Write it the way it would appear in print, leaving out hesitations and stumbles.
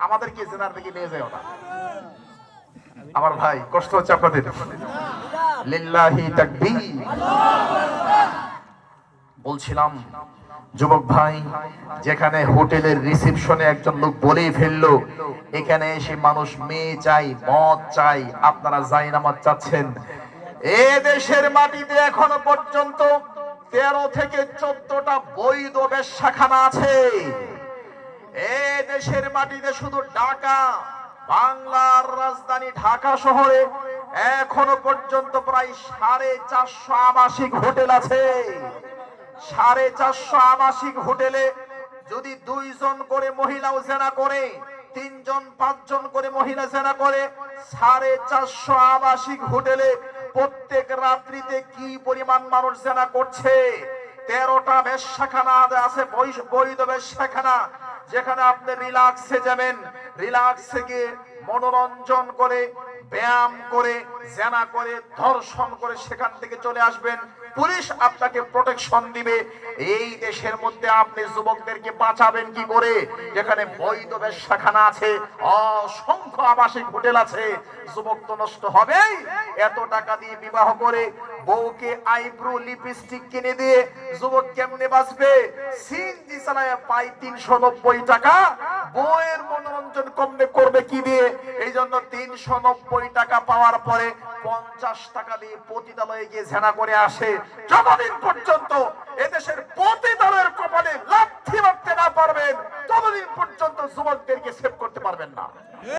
আমাদেরকে জেনার দিকে নিয়ে যাও না। আমার ভাই কষ্ট হচ্ছে আপনাদের। লিল্লাহি তাকবীর। বলছিলাম যুবক ভাই, যেখানে হোটেলের রিসেপশনে একজন লোক বলেই ফেললো এখানে এসে মানুষ মেয়ে চাই, মদ চাই, আপনারা জায়নামাজ চাচ্ছেন। এ দেশের মাটিতে এখনো পর্যন্ত 13 থেকে 14টা বৈধ বেশ্যাখানা আছে। এ দেশের মাটিতে শুধু ঢাকা, বাংলার রাজধানী ঢাকা শহরে এখনো পর্যন্ত প্রায় 450 আবাসিক হোটেল আছে। 450 আবাসিক হোটেলে যদি 2 জন করে মহিলাও জেনা করে, 3 জন 5 জন করে মহিলা জেনা করে, 450 আবাসিক হোটেলে প্রত্যেক রাত্রিতে কি পরিমাণ মানুষ জেনা করছে। 13টা বেশ্যাখানা আছে, বৈধ বেশ্যাখানা, যেখানে আপনি রিল্যাক্সে যাবেন, রিল্যাক্সে গিয়ে মনোরঞ্জন করে, ব্যায়াম করে, জেনা করে, ধর্ষণ করে সেখান থেকে চলে আসবেন। পুলিশ আপনাকে প্রোটেকশন দিবে। এই দেশের মধ্যে আপনি যুবকদেরকে বাঁচাবেন কি করে, যেখানে বৈধ বেশ্যাখানা আছে, অসংখ্য আবাসিক হোটেল আছে। যুবক তো নষ্ট হবেই। এত টাকা দিয়ে বিবাহ করে বউকে আইব্রো লিপস্টিক কিনে দিয়ে যুবক কেমনে বাঁচবে? সিএনজি চালায় পাই 390 টাকা, বউয়ের মনোরঞ্জন কমনে করবে কি দিয়ে? এই জন্য 390 টাকা পাওয়ার পরে 50 টাকা দিয়ে পতিতালয়ে গিয়ে জেনা করে আসে। যতদিন পর্যন্ত এদেশের পতিতালয়ের কপালে লাথি মারতে না পারবেন, ততদিন পর্যন্ত যুবকদেরকে সেভ করতে পারবেন না।